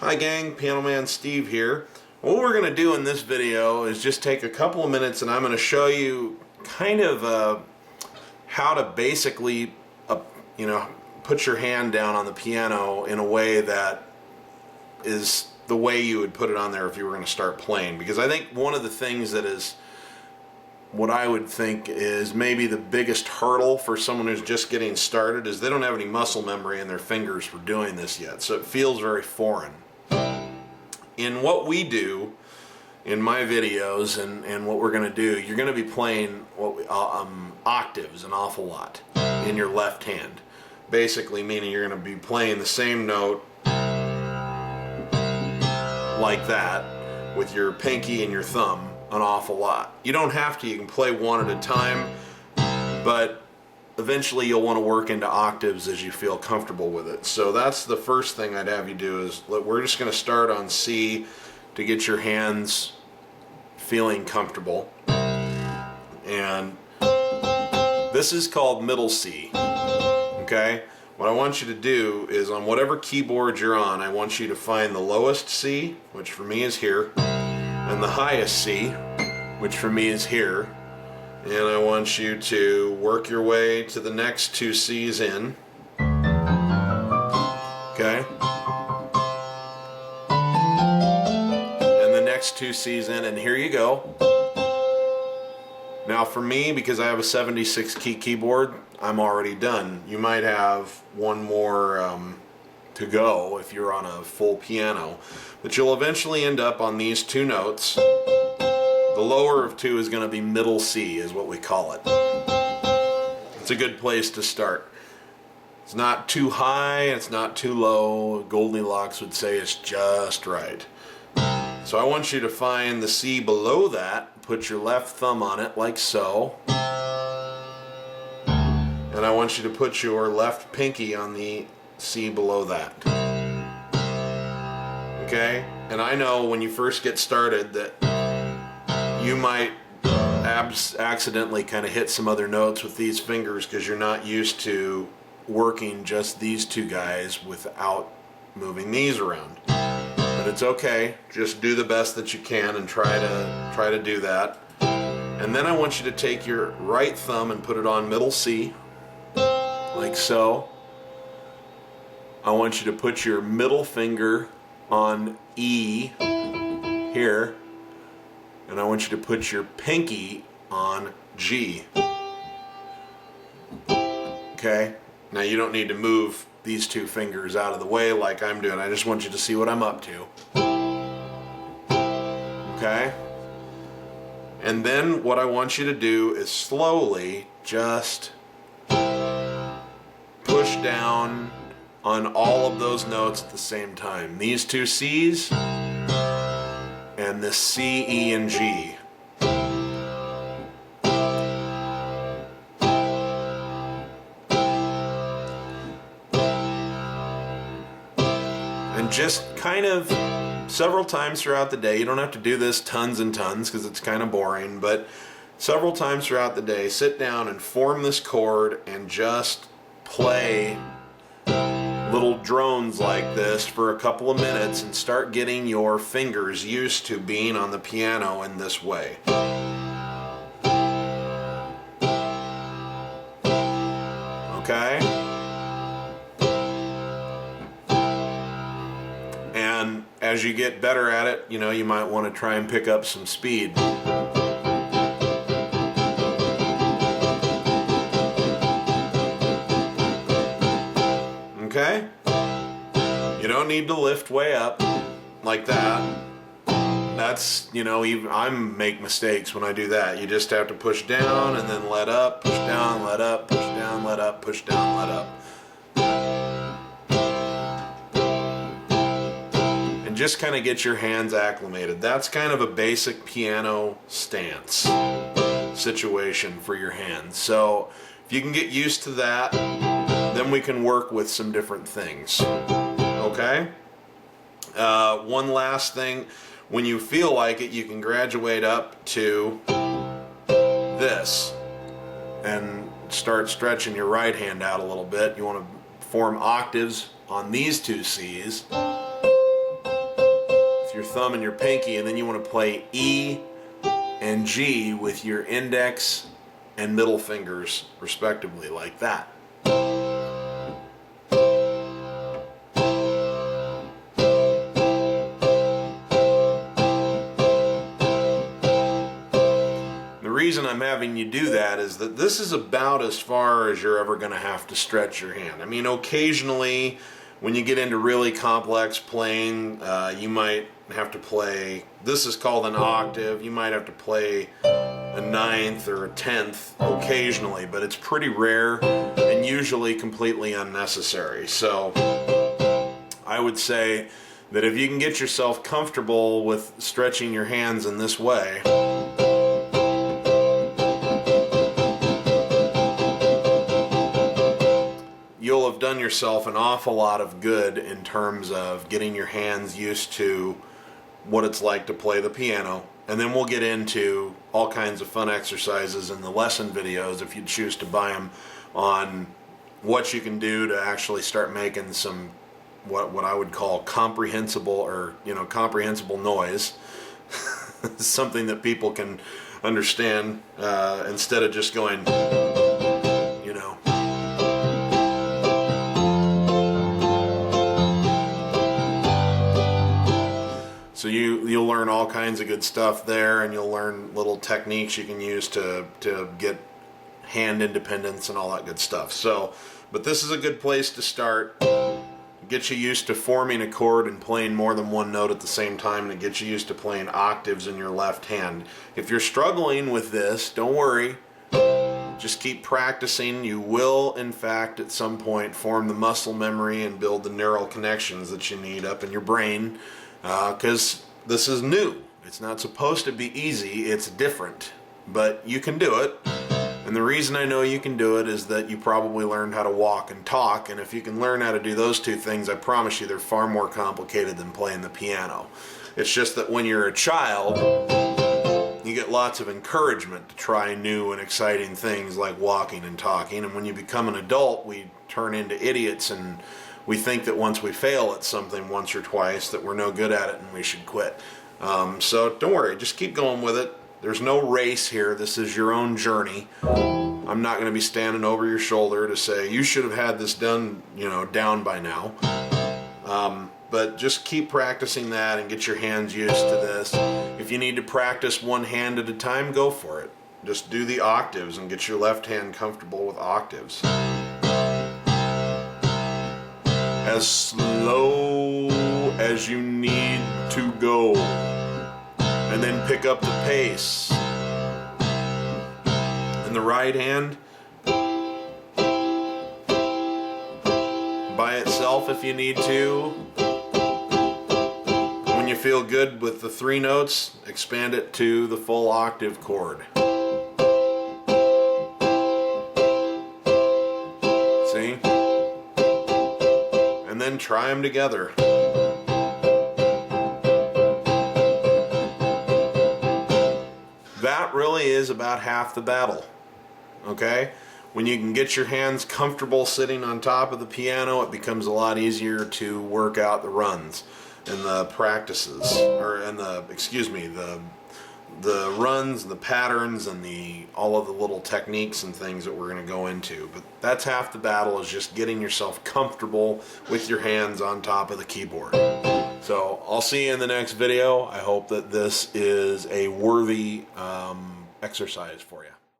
Hi gang, Piano Man Steve here. What we're going to do in this video is just take a couple of minutes and I'm going to show you kind of how to basically put your hand down on the piano in a way that is the way you would put it on there if you were going to start playing. Because I think one of the things that is what I would think is maybe the biggest hurdle for someone who's just getting started is they don't have any muscle memory in their fingers for doing this yet, so it feels very foreign. In what we do in my videos and what we're going to do, you're going to be playing octaves an awful lot in your left hand. Basically meaning you're going to be playing the same note like that with your pinky and your thumb an awful lot. You don't have to, you can play one at a time, but eventually you'll want to work into octaves as you feel comfortable with it. So that's the first thing I'd have you do is we're just going to start on C to get your hands feeling comfortable. And this is called middle C. Okay? What I want you to do is on whatever keyboard you're on, I want you to find the lowest C, which for me is here, and the highest C, which for me is here. And I want you to work your way to the next two C's in. Okay? And the next two C's in, and here you go. Now for me, because I have a 76 key keyboard, I'm already done. You might have one more to go if you're on a full piano. But you'll eventually end up on these two notes. The lower of two is going to be middle C, is what we call it. It's a good place to start. It's not too high, it's not too low. Goldilocks would say it's just right. So I want you to find the C below that, put your left thumb on it like so. And I want you to put your left pinky on the C below that. Okay? And I know when you first get started that you might accidentally kind of hit some other notes with these fingers because you're not used to working just these two guys without moving these around. But it's okay. Just do the best that you can and try to do that. And then I want you to take your right thumb and put it on middle C, like so. I want you to put your middle finger on E here. And I want you to put your pinky on G. Okay? Now you don't need to move these two fingers out of the way like I'm doing. I just want you to see what I'm up to. Okay? And then what I want you to do is slowly just push down on all of those notes at the same time. These two C's and the C, E, and G. And just kind of several times throughout the day, you don't have to do this tons and tons because it's kind of boring, but several times throughout the day, sit down and form this chord and just play little drones like this for a couple of minutes and start getting your fingers used to being on the piano in this way. Okay? And as you get better at it, you might want to try and pick up some speed. Okay? You don't need to lift way up like that. That's, I make mistakes when I do that. You just have to push down and then let up, push down, let up, push down, let up, push down, let up. And just kind of get your hands acclimated. That's kind of a basic piano stance situation for your hands. So if you can get used to that, then we can work with some different things. Okay? One last thing. When you feel like it, you can graduate up to this and start stretching your right hand out a little bit. You want to form octaves on these two C's. your thumb and your pinky, and then you want to play E and G with your index and middle fingers respectively, like that. The reason I'm having you do that is that this is about as far as you're ever going to have to stretch your hand. I mean, occasionally when you get into really complex playing, you might have to play, this is called an octave, you might have to play a ninth or a tenth occasionally, but it's pretty rare and usually completely unnecessary. So I would say that if you can get yourself comfortable with stretching your hands in this way, you'll have done yourself an awful lot of good in terms of getting your hands used to what it's like to play the piano. And then we'll get into all kinds of fun exercises in the lesson videos, if you choose to buy them, on what you can do to actually start making some what I would call comprehensible noise. Something that people can understand, instead of just going, you know. So you'll learn all kinds of good stuff there, and you'll learn little techniques you can use to get hand independence and all that good stuff. So, but this is a good place to start. Get you used to forming a chord and playing more than one note at the same time, and get you used to playing octaves in your left hand. If you're struggling with this, don't worry. Just keep practicing. You will, in fact, at some point form the muscle memory and build the neural connections that you need up in your brain. Because this is new. It's not supposed to be easy, it's different, but you can do it. And the reason I know you can do it is that you probably learned how to walk and talk, and if you can learn how to do those two things, I promise you they're far more complicated than playing the piano. It's just that when you're a child, you get lots of encouragement to try new and exciting things like walking and talking, and when you become an adult, we turn into idiots and we think that once we fail at something once or twice that we're no good at it and we should quit. So don't worry, just keep going with it. There's no race here. This is your own journey. I'm not going to be standing over your shoulder to say you should have had this done, down by now. But just keep practicing that and get your hands used to this. If you need to practice one hand at a time, go for it. Just do the octaves and get your left hand comfortable with octaves. As slow as you need to go, and then pick up the pace. And the right hand, by itself if you need to. When you feel good with the 3 notes, expand it to the full octave chord. See? And then try them together. That really is about half the battle, okay? When you can get your hands comfortable sitting on top of the piano, it becomes a lot easier to work out the runs and the practices, the runs and the patterns and all of the little techniques and things that we're going to go into. But that's half the battle, is just getting yourself comfortable with your hands on top of the keyboard. So I'll see you in the next video. I hope that this is a worthy exercise for you.